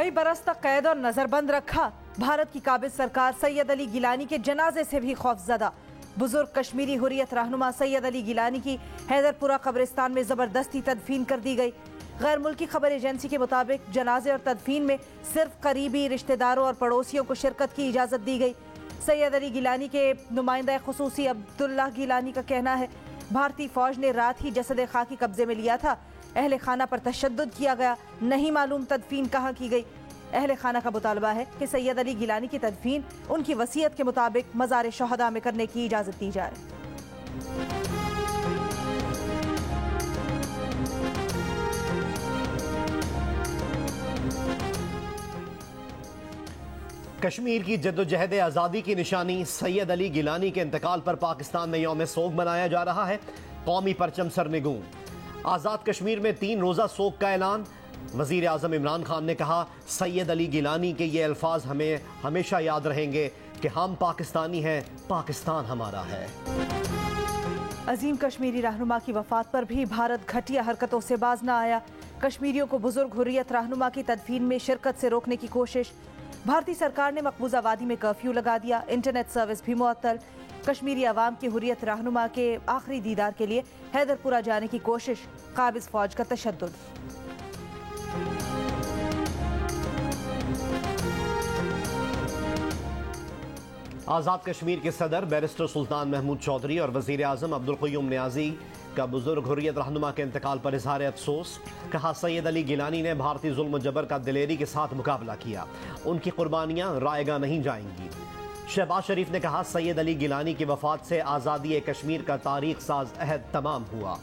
कई बरस तक कैद और नजरबंद रखा। भारत की काबिज सरकार सैयद अली गिलानी के जनाजे से भी खौफजदा। बुजुर्ग कश्मीरी हुर्रियत रहनुमा सैयद अली गिलानी की हैदरपुरा कब्रिस्तान में जबरदस्ती तदफीन कर दी गई। गैर मुल्की खबर एजेंसी के मुताबिक जनाजे और तदफीन में सिर्फ करीबी रिश्तेदारों और पड़ोसियों को शिरकत की इजाज़त दी गई। सैयद अली गिलानी के नुमाइंदा खुसूसी अब्दुल्लाह गिलानी का कहना है, भारतीय फौज ने रात ही जसद खाकी कब्जे में लिया था। अहले खाना पर तशद्दुद किया गया, नहीं मालूम तदफीन कहाँ की गई। अहले खाना का मुतालबा है कि सैयद अली गिलानी की तदफीन उनकी वसीयत के मुताबिक मज़ार शहदा में करने की इजाज़त दी जाए। कश्मीर की जद्दोजहद आज़ादी की निशानी सैयद अली गिलानी के इंतकाल पर पाकिस्तान में यौम सोग मनाया जा रहा है। कौमी परचम सरनिगूं। आज़ाद कश्मीर में 3 रोज़ा सोग का ऐलान। वज़ीर आज़म इमरान खान ने कहा, सैयद अली गिलानी के ये अल्फाज हमें हमेशा याद रहेंगे कि हम पाकिस्तानी हैं, पाकिस्तान हमारा है। अजीम कश्मीरी रहनुमा की वफात पर भी भारत घटिया हरकतों से बाज न आया। कश्मीरियों को बुजुर्ग हुर्रियत रहनुमा की तदफीन में शिरकत से रोकने की कोशिश। भारतीय सरकार ने मकबूजा वादी में कर्फ्यू लगा दिया। इंटरनेट सर्विस भी मुअत्तल। कश्मीरी अवाम की हुर्रियत रहनुमा के आखिरी दीदार के लिए हैदरपुरा जाने की कोशिश। काबिज फौज का तशद्दुद। आज़ाद कश्मीर के सदर बैरिस्टर सुल्तान महमूद चौधरी और वज़ीर आज़म अब्दुल क़य्यूम नियाज़ी का बुजुर्ग हुर्रियत रहनुमा के इंतकाल पर इज़हार अफसोस। कहा, सैयद अली गिलानी ने भारतीय जुल्म जबर का दिलेरी के साथ मुकाबला किया, उनकी कुर्बानियाँ रायगा नहीं जाएंगी। शहबाज शरीफ ने कहा, सैयद अली गिलानी की वफात से आज़ादी कश्मीर का तारीख साज अहद तमाम हुआ।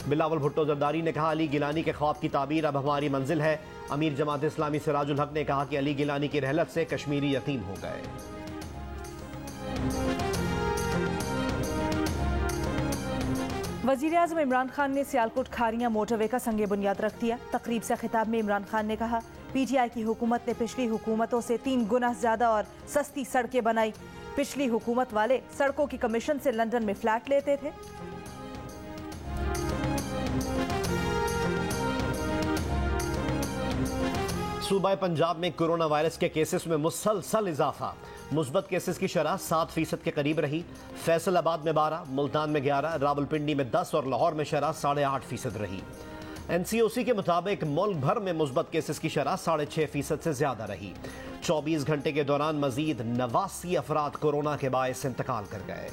बिलावल भुट्टो जरदारी ने कहा, अली गिलानी के ख्वाब की ताबीर अब हमारी मंजिल है। अमीर जमात इस्लामी सिराजुल हक ने कहा कि अली गिलानी की रहलत से कश्मीरी यतीम हो गए। वज़ीर आज़म इमरान खान ने सियालकोट खारियां मोटरवे का संगे बुनियाद रख दिया। तकरीब से खिताब में इमरान खान ने कहा, पीटीआई की हुकूमत ने पिछली हुकूमतों से 3 गुना ज्यादा और सस्ती सड़कें बनाई। पिछली हुकूमत वाले सड़कों की कमीशन से लंदन में फ्लैट लेते थे। सूबा पंजाब में कोरोना वायरस के केसेस में मुसलसल इजाफा। मुस्बत केसेस की शरह 7% के करीब रही। फैसलाबाद में 12, मुल्तान में 11, रावलपिंडी में 10 और लाहौर में शरह 8.5% रही। NCOC के मुताबिक मुल्क भर में मुस्बत केसेस की शरह 6.5% से ज्यादा रही। 24 घंटे के दौरान मजीद 89 अफराद कोरोना के बायस इंतकाल कर गए।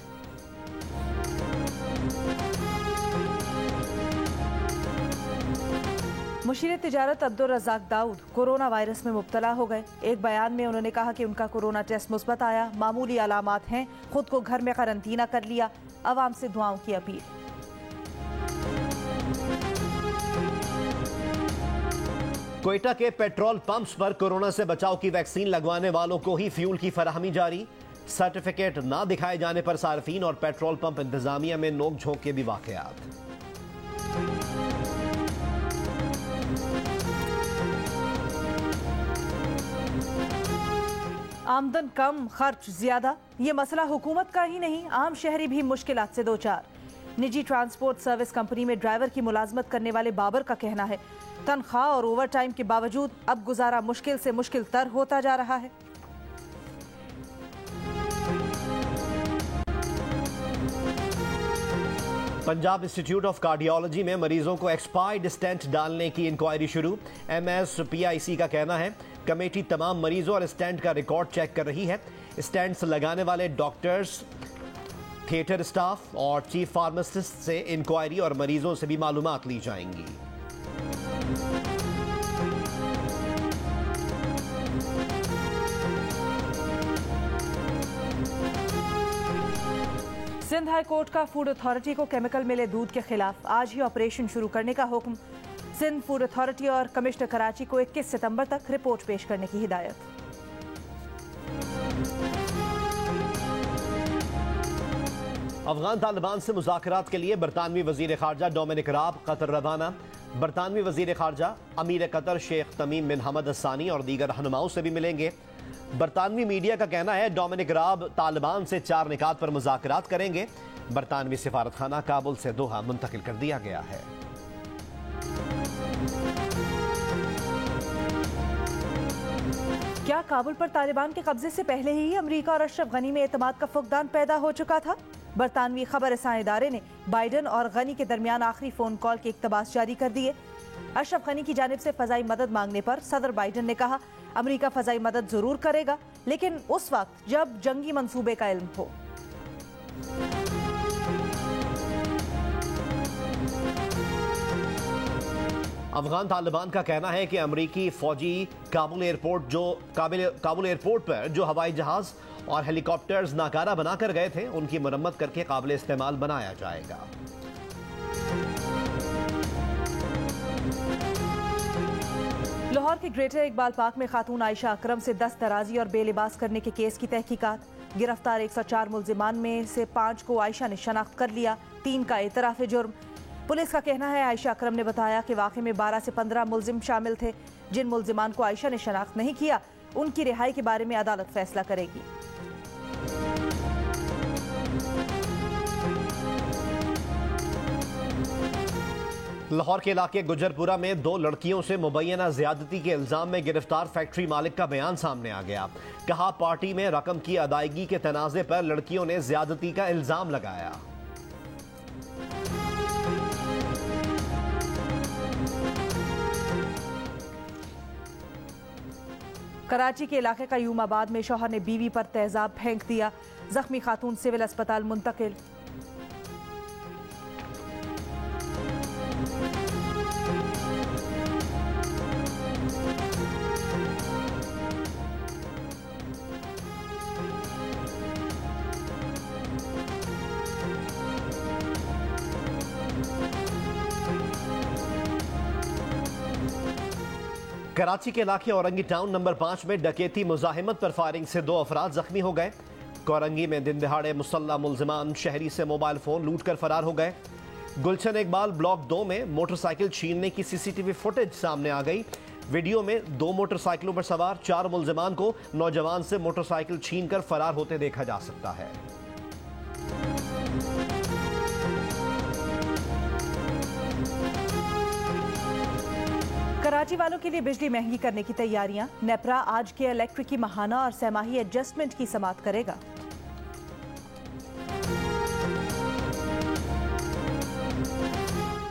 मुशीर तिजारत अब्दुल रज़ाक दाऊद कोरोना वायरस में मुब्तला हो गए। एक बयान में उन्होंने कहा कि उनका कोरोना टेस्ट मुस्बत आया, मामूली अलामात हैं, खुद को घर में करंतना कर लिया। अवाम से दुआओं की अपील। कोयटा के पेट्रोल पंप्स पर कोरोना से बचाव की वैक्सीन लगवाने वालों को ही फ्यूल की फराहमी जारी। सर्टिफिकेट ना दिखाए जाने पर सार्फिन और पेट्रोल पंप इंतजामिया में नोक-झोंक के भी वाकयात। आमदन कम, खर्च ज्यादा, ये मसला हुकूमत का ही नहीं, आम शहरी भी मुश्किलात से दो चार। निजी ट्रांसपोर्ट सर्विस कंपनी में ड्राइवर की मुलाजमत करने वाले बाबर का कहना है, तनख्वाह और ओवर टाइम के बावजूद अब गुजारा मुश्किल से मुश्किल तर होता जा रहा है। पंजाब इंस्टीट्यूट ऑफ कार्डियोलॉजी में मरीजों को एक्सपायर्ड स्टेंट डालने की इंक्वायरी शुरू। MSPIC का कहना है, कमेटी तमाम मरीजों और स्टेंट का रिकॉर्ड चेक कर रही है। स्टेंट्स लगाने वाले डॉक्टर्स, थिएटर स्टाफ और चीफ फार्मासिस्ट से इंक्वायरी और मरीजों से भी मालूमात ली जाएंगी। सिंध हाई कोर्ट का फूड अथॉरिटी को केमिकल मिले दूध के खिलाफ आज ही ऑपरेशन शुरू करने का हुक्म। सिंध फूड अथॉरिटी और कमिश्नर कराची को 21 सितंबर तक रिपोर्ट पेश करने की हिदायत। अफगान तालिबान से मुज़ाकरात के लिए बरतानवी वजीर खारजा डोमिनिक राब कतर रवाना। बरतानवी वजीर खारजा अमीर कतर शेख तमीम बिन हमद अस्सानी और दीगर रहनुमाओं से भी मिलेंगे। बरतानवी मीडिया का कहना है, डोमिनिक राब तालिबान से 4 निकात पर मुज़ाकरात करेंगे। बरतानवी सिफारतखाना काबुल से दोहा मुंतकिल कर दिया गया है। काबुल पर तालिबान के कब्जे से पहले ही अमेरिका और अशरफ गनी में एतमाद का फुकदान पैदा हो चुका था। बरतानवी खबर रसां इदारे ने बाइडन और गनी के दरमियान आखिरी फोन कॉल के इक्तबास जारी कर दिए। अशरफ गनी की जानिब से फजाई मदद मांगने पर सदर बाइडन ने कहा, अमेरिका फजाई मदद जरूर करेगा, लेकिन उस वक्त जब जंगी मंसूबे का इल्म हो। अफगान तालिबान का कहना है कि अमरीकी फौजी काबुल एयरपोर्ट पर जो हवाई जहाज और हेलीकॉप्टर्स नाकारा बनाकर गए थे, उनकी मरम्मत करके काबिल इस्तेमाल बनाया जाएगा। लाहौर के ग्रेटर इकबाल पार्क में खातून आयशा अकरम से दस्त दराजी और बेलिबास करने के केस की तहकीकात। गिरफ्तार 104 मुल्जिमान में से 5 को आयशा ने शनाख्त कर लिया, 3 का एतराफ जुर्म। पुलिस का कहना है आयशा अकरम ने बताया कि वाक़े में 12 से 15 मुल्जिम शामिल थे। जिन मुल्जिमान को आयशा ने शनाख्त नहीं किया, उनकी रिहाई के बारे में अदालत फैसला करेगी। लाहौर के इलाके गुजरपुरा में 2 लड़कियों से मुबैना ज्यादती के इल्जाम में गिरफ्तार फैक्ट्री मालिक का बयान सामने आ गया। कहा, पार्टी में रकम की अदायगी के तनाजे पर लड़कियों ने ज्यादती का इल्जाम लगाया। कराची के इलाके कयूमाबाद में शौहर ने बीवी पर तेजाब फेंक दिया, जख्मी खातून सिविल अस्पताल मुंतकिल। कराची के इलाके औरंगी टाउन नंबर 5 में डकैती मुजाहिमत पर फायरिंग से 2 अफराद जख्मी हो गए। कोरंगी में दिन दिहाड़े मुसल्ला मुल्जिमान शहरी से मोबाइल फोन लूट कर फरार हो गए। गुलशन इकबाल ब्लॉक 2 में मोटरसाइकिल छीनने की सीसीटीवी फुटेज सामने आ गई। वीडियो में 2 मोटरसाइकिलों पर सवार 4 मुल्जिमान को नौजवान से मोटरसाइकिल छीनकर फरार होते देखा जा सकता है। कराची वालों के लिए बिजली महंगी करने की तैयारियां। नेपरा आज के इलेक्ट्रिक की माहाना और सहमाही एडजस्टमेंट की समाअत करेगा।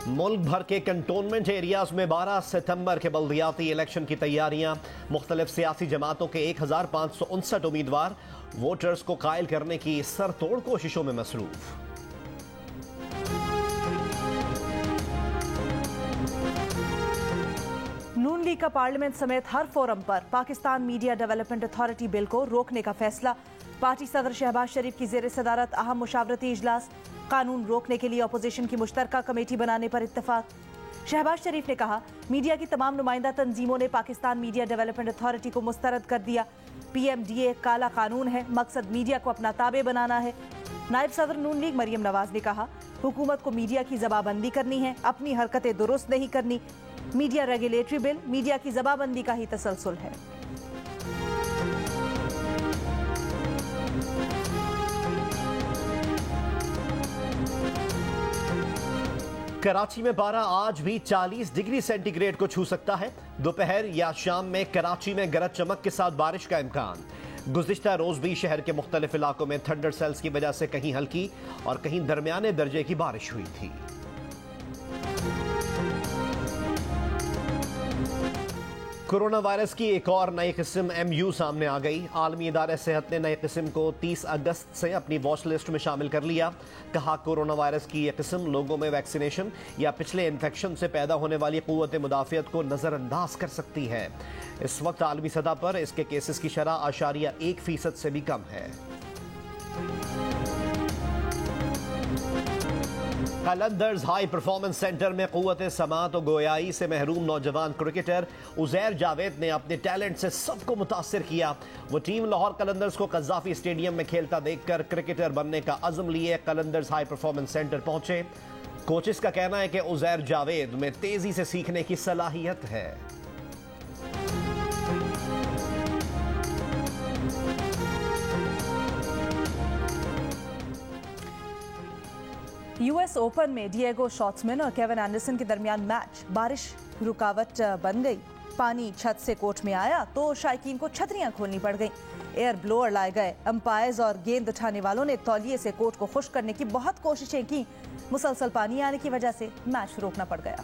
मुल्क भर के कंटोनमेंट एरियाज में 12 सितंबर के बल्दियाती इलेक्शन की तैयारियां। मुख्तलिफ सियासी जमातों के 1559 उम्मीदवार वोटर्स को कायल करने की सरतोड़ कोशिशों में मसरूफ। नून लीग का पार्लियामेंट समेत हर फोरम पर Pakistan media development authority bill को रोकने का फैसला। पार्टी सदर शहबाज शरीफ की जेर सदारत अहम मुशावरती इजलास। कानून रोकने के लिए अपोजिशन की मुश्तरका कमेटी बनाने पर इत्तफाक। शहबाज शरीफ ने कहा, मीडिया की तमाम नुमाइंदा तंजीमों ने पाकिस्तान मीडिया डेवलपमेंट अथॉरिटी को मुस्तरद कर दिया। PMDA काला कानून है, मकसद मीडिया को अपना ताबे बनाना है। नायब सदर नून लीग मरियम नवाज ने कहा, हुकूमत को मीडिया की जबाबंदी करनी है, अपनी हरकतें दुरुस्त नहीं करनी। मीडिया रेगुलेटरी बिल मीडिया की जबाबंदी का ही तसलसल है। कराची में पारा आज भी 40 डिग्री सेंटीग्रेड को छू सकता है। दोपहर या शाम में कराची में गरज चमक के साथ बारिश का इम्कान। गुज़िश्ता रोज भी शहर के मुख्तलिफ इलाकों में थंडर सेल्स की वजह से कहीं हल्की और कहीं दरमियाने दर्जे की बारिश हुई थी। कोरोना वायरस की एक और नई किस्म MU सामने आ गई। आलमी इदारे सेहत ने नई किस्म को 30 अगस्त से अपनी वॉच लिस्ट में शामिल कर लिया। कहा, कोरोना वायरस की यह किस्म लोगों में वैक्सीनेशन या पिछले इन्फेक्शन से पैदा होने वाली क़ुव्वत मुदाफ़ियत को नज़रअंदाज कर सकती है। इस वक्त आलमी सतह पर इसके केसेस की शरह 0.1% से भी कम है। कलंदर्स हाई परफॉर्मेंस सेंटर में क़ुव्वत समाअत और गोयाई से महरूम नौजवान क्रिकेटर उज़ैर जावेद ने अपने टैलेंट से सबको मुतासिर किया। वो टीम लाहौर कलंदर्स को कज़ाफ़ी स्टेडियम में खेलता देखकर क्रिकेटर बनने का अज़्म लिए कलंदर्स हाई परफॉर्मेंस सेंटर पहुंचे। कोचेस का कहना है कि उज़ैर जावेद में तेजी से सीखने की सलाहियत है। US ओपन में डिएगो शॉर्ट्समैन और केविन एंडरसन के दरमियान मैच बारिश रुकावट बन गई। पानी छत से कोर्ट में आया तो शायकीन को छतरियां खोलनी पड़ गईं। एयर ब्लोअर लाए गए। अंपायर्स और गेंद उठाने वालों ने तौलिए से कोर्ट को खुश्क करने की बहुत कोशिशें की। मुसलसल पानी आने की वजह से मैच रोकना पड़ गया।